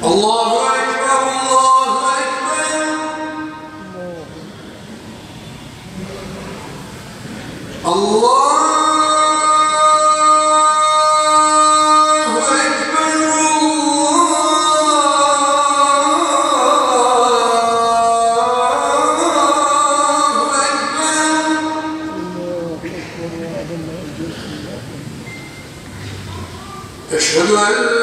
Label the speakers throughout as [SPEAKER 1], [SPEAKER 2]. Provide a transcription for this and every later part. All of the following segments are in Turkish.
[SPEAKER 1] Allahu Ekber, Allahu Ekber. Allahu Ekber, Allahu Ekber. Eşhedü en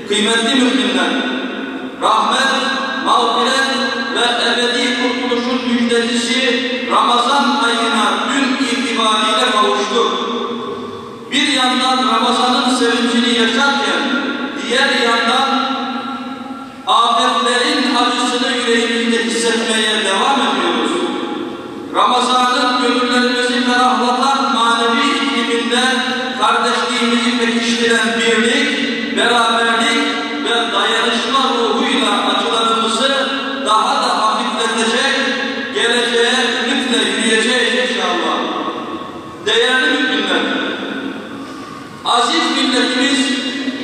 [SPEAKER 2] kıymetli müminler, rahmet, mağfiret ve ebedi kurtuluşun müjdecisi Ramazan ayına dün itibariyle kavuştuk. Bir yandan Ramazan'ın sevincini yaşarken, diğer yandan afetlerin acısını yüreğimizde hissetmeye devam ediyoruz. Ramazan'ın gönüllerimizi ferahlatan manevi ikliminde kardeşliğimizi pekiştiren birlik, beraberlik ve dayanışma ruhuyla acılarımızı daha da hafifletecek, geleceğe ümitle yürüyeceğiz inşallah. Değerli müminler, aziz milletimiz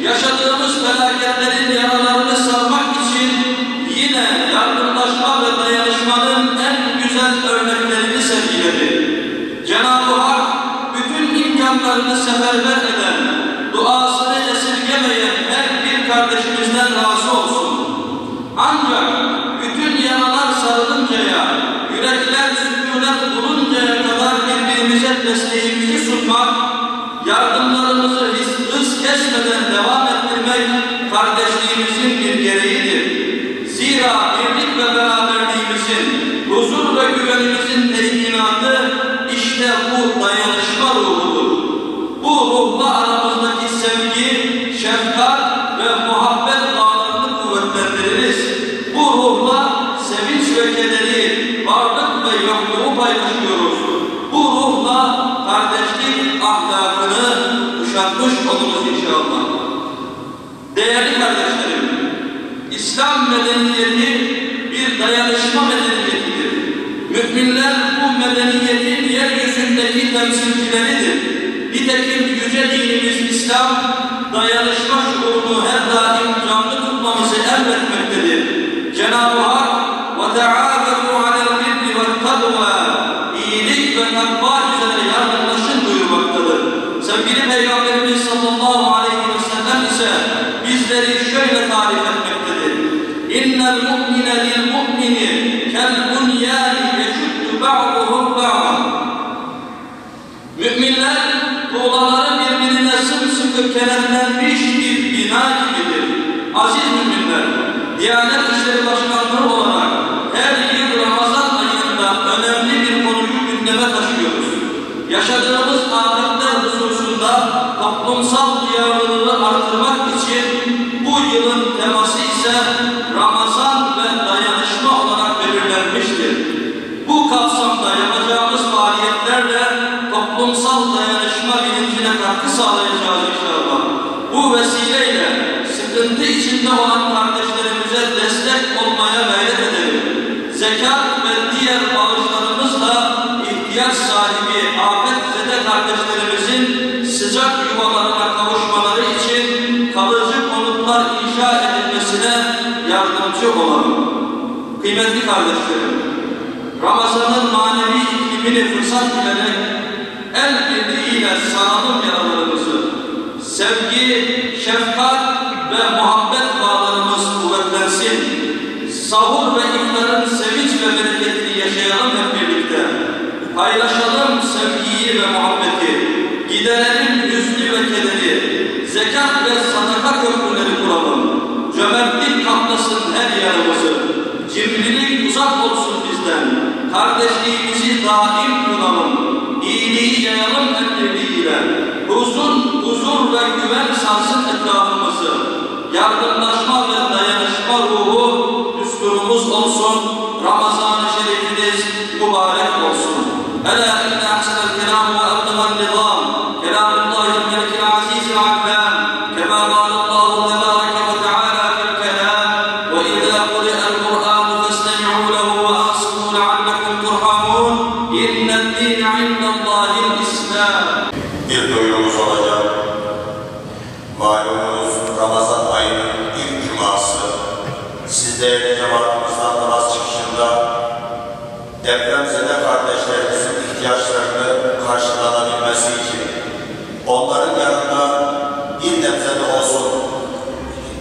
[SPEAKER 2] yaşadığımız felaketlerin yaralarını sarmak için yine yardımlaşma ve dayanışmanın en güzel örneklerini sergiledi. Cenab-ı Hak bütün imkanlarını seferber eden, duasını esirgemeyen her bir kardeşimizden razı olsun. Ancak bütün yaralar sarılıncaya, yürekler sükunet buluncaya kadar birbirimize desteğimizi sunmak, yardımlarımızı hız kesmeden devam ettirmek kardeşliğimizin bir gereğidir. Zira birlik ve beraberliğimizin, huzur ve güvenimizin teminatı işte bu dayanışma ruhudur. Bu ruhla aramızdaki sevgi, şefkat ve muhabbet bağlarını kuvvetlendiririz. Bu ruhla sevinç ve kederi, varlık ve yokluğu paylaşıyoruz. Bu ruhla kardeşlik ahlakını kuşatmış oluruz inşallah. Değerli kardeşlerim, İslam medeniyeti bir dayanışma medeniyetidir. Müminler bu medeniyetin yeryüzündeki temsilcileridir. Nitekim yüce dinimiz İslam, dayanışma şuurunu her daim canlı tutmamızı emretmektedir. Cenab-ı Hak, وَتَعَاوَنُوا عَلَى الْبِرِّ وَالتَّقْوَى İyilik ve takva üzere yardımlaşın buyurmaktadır. Sevgili Peygamberimiz sallallahu aleyhi ve sellem ise bizleri şöyle tarif etmektedir. اِنَّ الْمُؤْمِنَ لِلْمُؤْمِنِ كَالْبُنْيَانِ يَشُدُّ بَعْضُهُ بَعْضًا Müminler, tuğlaları birbirine sımsıkı kenetlenmiş bir bina gibidir. Aziz müminler, Diyanet İşleri Başkanlığı olarak her yıl Ramazan ayında önemli bir konuyu gündeme taşıyoruz. Yaşadığımız afetler hususunda toplumsal duyarlılığı artırmak için bu yılın teması ise Ramazan ve dayanışma olarak belirlenmiştir. Bu kapsamda yapacağımız faaliyetlerle toplumsal dayanışma bilincine katkı sağlayacağız inşallah. Bu vesileyle sıkıntı içinde olan kardeşlerimize destek olmaya gayret edelim. Zekat ve diğer bağışlarımızla ihtiyaç sahibi afetzede kardeşlerimizin sıcak yuvalarına kavuşmaları için kalıcı konutlar inşa edilmesine yardımcı olalım. Kıymetli kardeşlerim, Ramazan'ın manevi iklimini fırsat bilerek el birliğiyle saralım yaralarımızı. Sevgi, şefkat ve muhabbet bağlarımız kuvvetlensin. Sahur ve iftarın sevinç ve bereketini yaşayalım hep birlikte. Paylaşalım sevgiyi ve muhabbeti. Giderelim hüznü ve kederi. Zekat ve sadaka köprüleri kuralım. Cömertlik kaplasın her yanımızı. Cimrilik uzak olsun bizden. Kardeşliğimizi daim kılalım. İyiliği yayalım hep birliğiyle. Huzur ve güven sarsın etrafımızı. Yardımlaşma ve dayanışma ruhu düsturumuz olsun. Ramazan-ı Şerifiniz mübarek olsun. Ela inne ahsenel kelam ve abdümen nizam. Kelamullahil melikil azizil allam. Kema kâlallahu tebâreke ve teâlâ fil kelam. Ve idâ kuri'el Kur'an festemi'û lehu ve ansitu leallekum turhamun.
[SPEAKER 3] Cemaatimizden namaz çıkışında depremzede kardeşlerimizin ihtiyaçlarını karşılanabilmesi için onların yanında bir nebze de olsun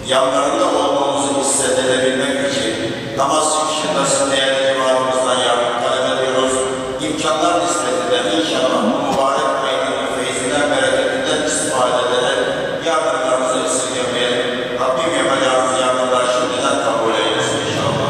[SPEAKER 3] yanlarında olmamızı hissedebilmek için namaz çıkışında değerli cemaatimizden yardım talep ediyoruz. İmkanlar nispetinde inşallah bu mübarek ayının feyzinden, bereketinden istifade ederek yardımlarımızı esirgemeyelim. Rabbim yapacağımız yardımlar şimdiden kabul eylesin inşallah.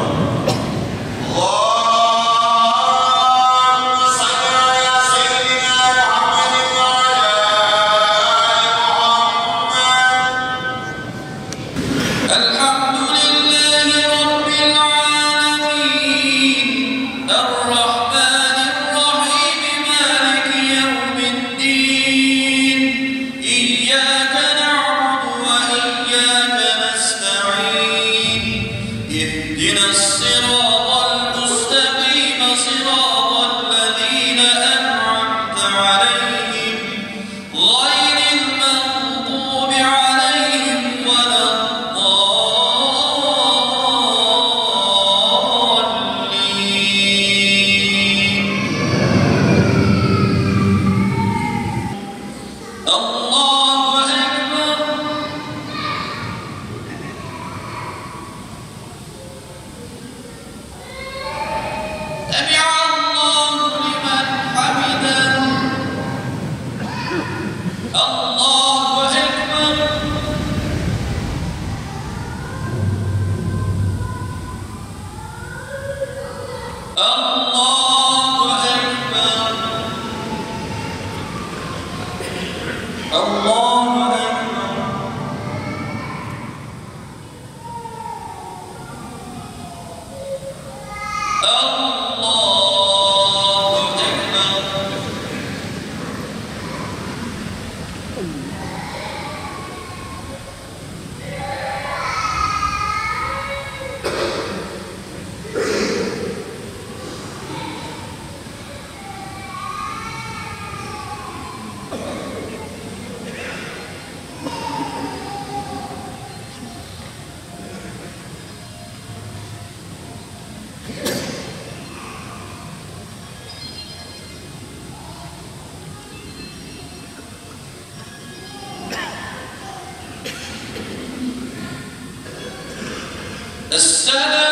[SPEAKER 2] السلام